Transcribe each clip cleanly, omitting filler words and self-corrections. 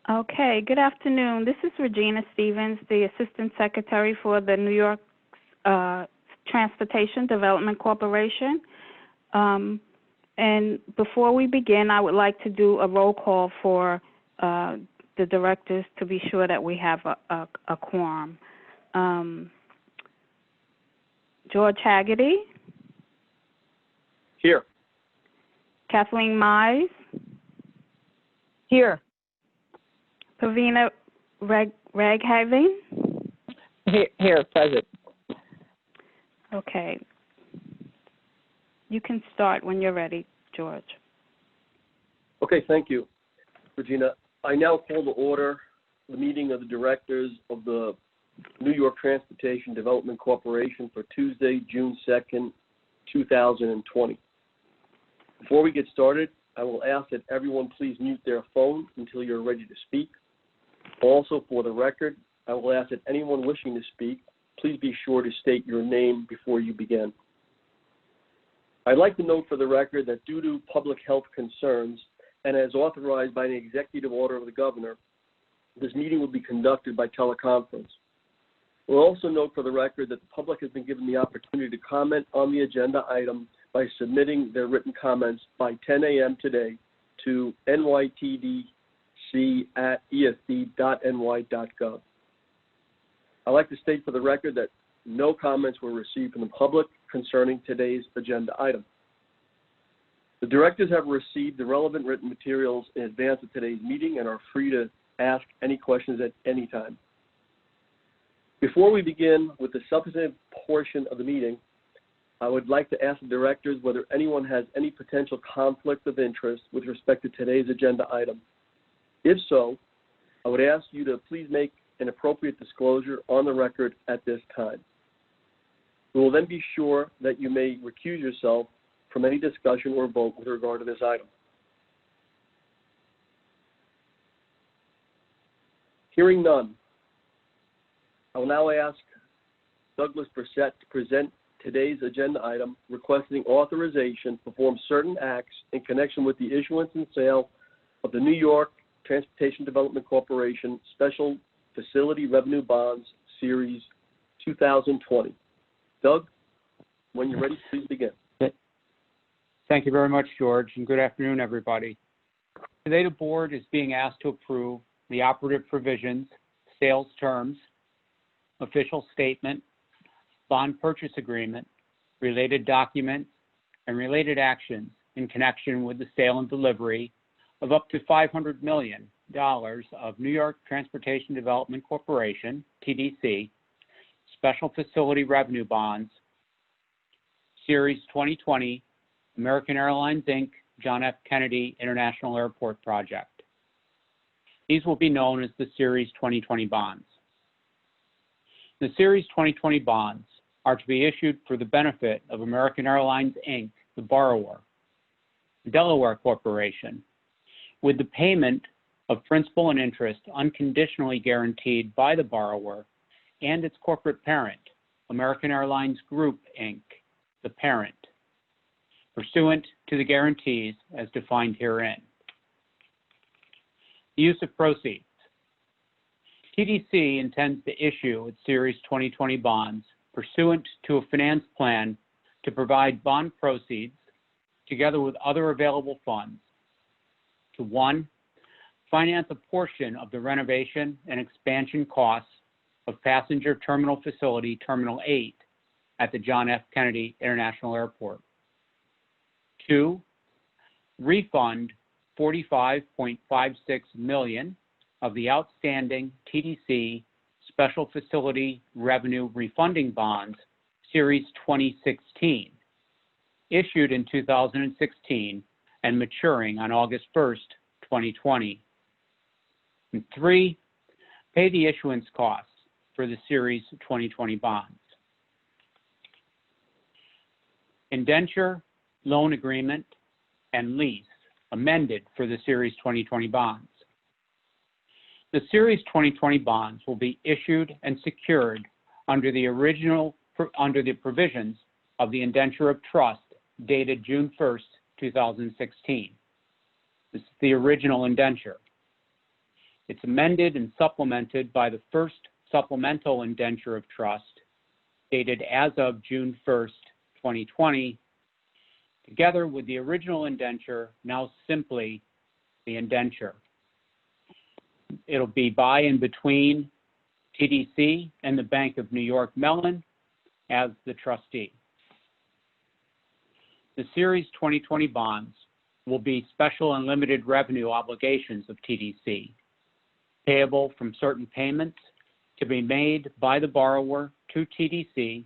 Okay, good afternoon. This is Regina Stevens, the Assistant Secretary for the New York Transportation Development Corporation. And before we begin, I would like to do a roll call for the directors to be sure that we have a quorum. George Haggerty. Here. Kathleen Mize. Here. Pavina Raghaven. Here, present. Okay. You can start when you're ready, George. Okay, thank you, Regina. I now call to order the meeting of the directors of the New York Transportation Development Corporation for Tuesday, June 2nd, 2020. Before we get started, I will ask that everyone please mute their phone until you're ready to speak. Also, for the record, I will ask that anyone wishing to speak, please be sure to state your name before you begin. I'd like to note for the record that due to public health concerns and as authorized by an executive order of the governor, this meeting will be conducted by teleconference. We'll also note for the record that the public has been given the opportunity to comment on the agenda item by submitting their written comments by 10 a.m. today to nytdc@esd.ny.gov. I'd like to state for the record that no comments were received from the public concerning today's agenda item. The directors have received the relevant written materials in advance of today's meeting and are free to ask any questions at any time. Before we begin with the substantive portion of the meeting, I would like to ask the directors whether anyone has any potential conflict of interest with respect to today's agenda item. If so, I would ask you to please make an appropriate disclosure on the record at this time. We will then be sure that you may recuse yourself from any discussion or vote with regard to this item. Hearing none, I will now ask Douglas Brissett to present today's agenda item requesting authorization to perform certain acts in connection with the issuance and sale of the New York Transportation Development Corporation Special Facility Revenue Bonds Series 2020. Doug, when you're ready, please begin. Thank you very much, George, and good afternoon, everybody. Today, the board is being asked to approve the operative provisions, sales terms, official statement, bond purchase agreement, related documents, and related actions in connection with the sale and delivery of up to $500 million of New York Transportation Development Corporation, TDC, Special Facility Revenue Bonds, Series 2020, American Airlines, Inc., John F. Kennedy International Airport Project. These will be known as the Series 2020 bonds. The Series 2020 bonds are to be issued for the benefit of American Airlines, Inc., the borrower, Delaware Corporation, with the payment of principal and interest unconditionally guaranteed by the borrower and its corporate parent, American Airlines Group, Inc., the parent, pursuant to the guarantees as defined herein. The use of proceeds. TDC intends to issue its Series 2020 bonds pursuant to a finance plan to provide bond proceeds, together with other available funds, to 1, finance a portion of the renovation and expansion costs of Passenger Terminal Facility Terminal 8 at the John F. Kennedy International Airport. 2, refund $45.56 million of the outstanding TDC Special Facility Revenue Refunding Bonds, Series 2016, issued in 2016 and maturing on August 1st, 2020. And 3, pay the issuance costs for the Series 2020 bonds. Indenture, loan agreement, and lease amended for the Series 2020 bonds. The Series 2020 bonds will be issued and secured under the provisions of the Indenture of Trust dated June 1st, 2016. This is the original indenture. It's amended and supplemented by the first supplemental indenture of trust dated as of June 1st, 2020, together with the original indenture, now simply the indenture. It'll be by and between TDC and the Bank of New York Mellon as the trustee. The Series 2020 bonds will be special and limited revenue obligations of TDC, payable from certain payments to be made by the borrower to TDC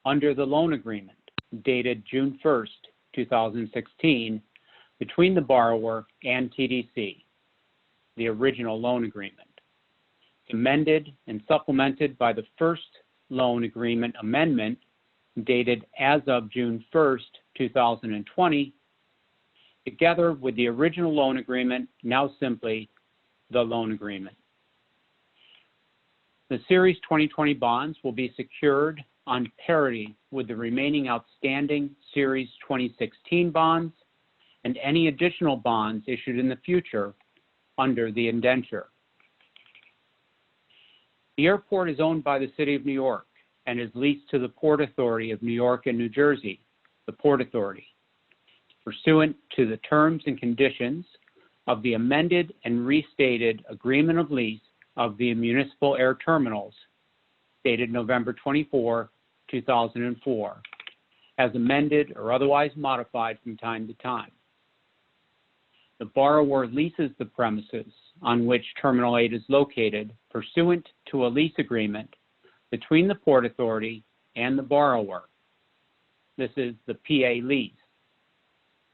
under the loan agreement dated June 1st, 2016, between the borrower and TDC, the original loan agreement, amended and supplemented by the first loan agreement amendment dated as of June 1st, 2020, together with the original loan agreement, now simply the loan agreement. The Series 2020 bonds will be secured on parity with the remaining outstanding Series 2016 bonds and any additional bonds issued in the future under the indenture. The airport is owned by the City of New York and is leased to the Port Authority of New York and New Jersey, the Port Authority, pursuant to the terms and conditions of the amended and restated Agreement of Lease of the Municipal Air Terminals, dated November 24, 2004, as amended or otherwise modified from time to time. The borrower leases the premises on which Terminal 8 is located pursuant to a lease agreement between the Port Authority and the borrower. This is the PA lease.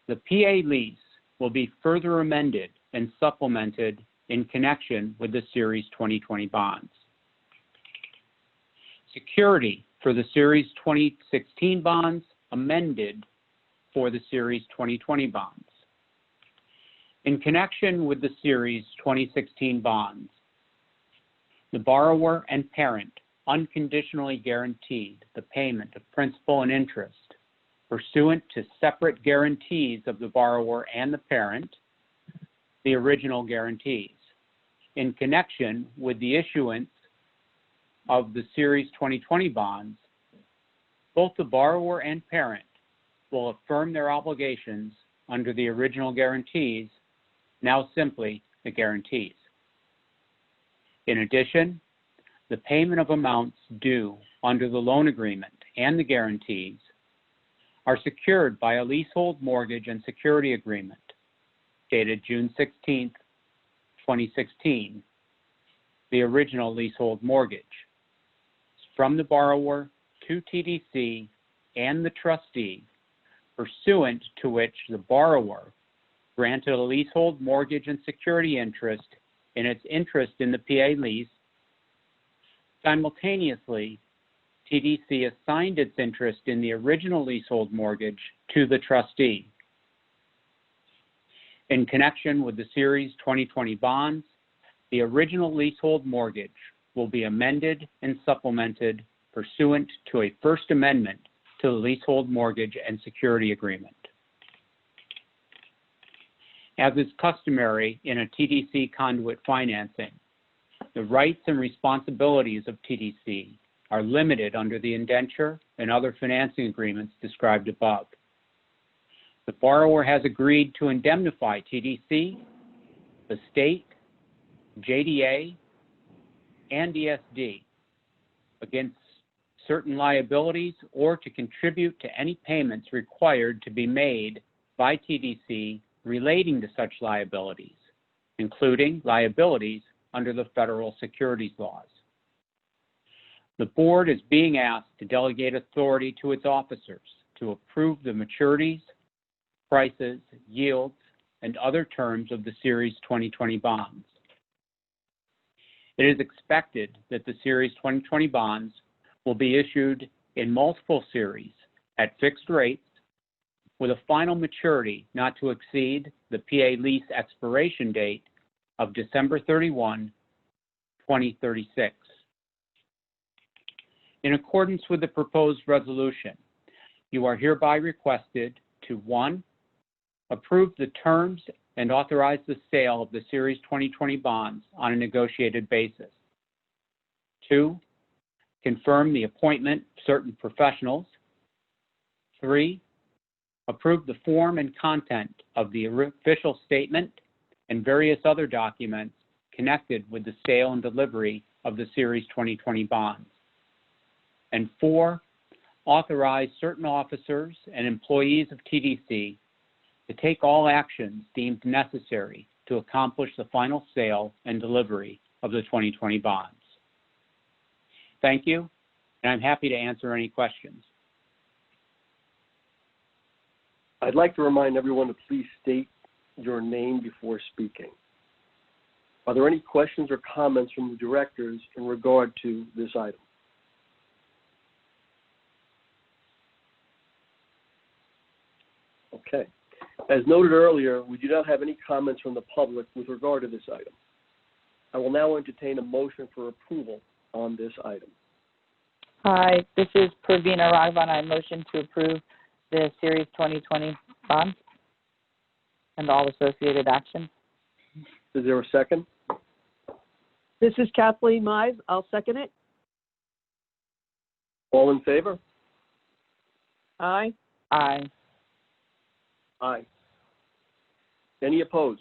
The PA lease will be further amended and supplemented in connection with the Series 2020 bonds. Security for the Series 2016 bonds amended for the Series 2020 bonds. In connection with the Series 2016 bonds, the borrower and parent unconditionally guaranteed the payment of principal and interest pursuant to separate guarantees of the borrower and the parent, the original guarantees. In connection with the issuance of the Series 2020 bonds, both the borrower and parent will affirm their obligations under the original guarantees, now simply the guarantees. In addition, the payment of amounts due under the loan agreement and the guarantees are secured by a leasehold mortgage and security agreement dated June 16, 2016, the original leasehold mortgage, from the borrower to TDC and the trustee, pursuant to which the borrower granted a leasehold mortgage and security interest in its interest in the PA lease. Simultaneously, TDC assigned its interest in the original leasehold mortgage to the trustee. In connection with the Series 2020 bonds, the original leasehold mortgage will be amended and supplemented pursuant to a First Amendment to the leasehold mortgage and security agreement. As is customary in a TDC conduit financing, the rights and responsibilities of TDC are limited under the indenture and other financing agreements described above. The borrower has agreed to indemnify TDC, the state, JDA, and ESD against certain liabilities or to contribute to any payments required to be made by TDC relating to such liabilities, including liabilities under the federal securities laws. The board is being asked to delegate authority to its officers to approve the maturities, prices, yields, and other terms of the Series 2020 bonds. It is expected that the Series 2020 bonds will be issued in multiple series at fixed rates with a final maturity not to exceed the PA lease expiration date of December 31, 2036. In accordance with the proposed resolution, you are hereby requested to 1, approve the terms and authorize the sale of the Series 2020 bonds on a negotiated basis. 2, confirm the appointment of certain professionals. 3, approve the form and content of the official statement and various other documents connected with the sale and delivery of the Series 2020 bonds. And 4, authorize certain officers and employees of TDC to take all actions deemed necessary to accomplish the final sale and delivery of the 2020 bonds. Thank you, and I'm happy to answer any questions. I'd like to remind everyone to please state your name before speaking. Are there any questions or comments from the directors in regard to this item? Okay. As noted earlier, we do not have any comments from the public with regard to this item. I will now entertain a motion for approval on this item. Hi, this is Pravina Raghavan. I motion to approve the Series 2020 bonds and all associated actions. Is there a second? This is Kathleen Mize. I'll second it. All in favor? Aye. Aye. Aye. Any opposed?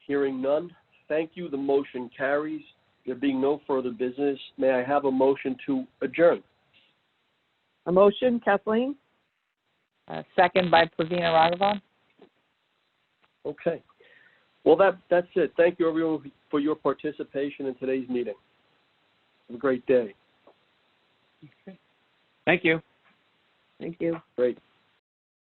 Hearing none, thank you. The motion carries. There being no further business, may I have a motion to adjourn? A motion, Kathleen? Second by Pravina Raghavan. Okay. Well, that's it. Thank you, everyone, for your participation in today's meeting. Have a great day. Okay. Thank you. Thank you. Great.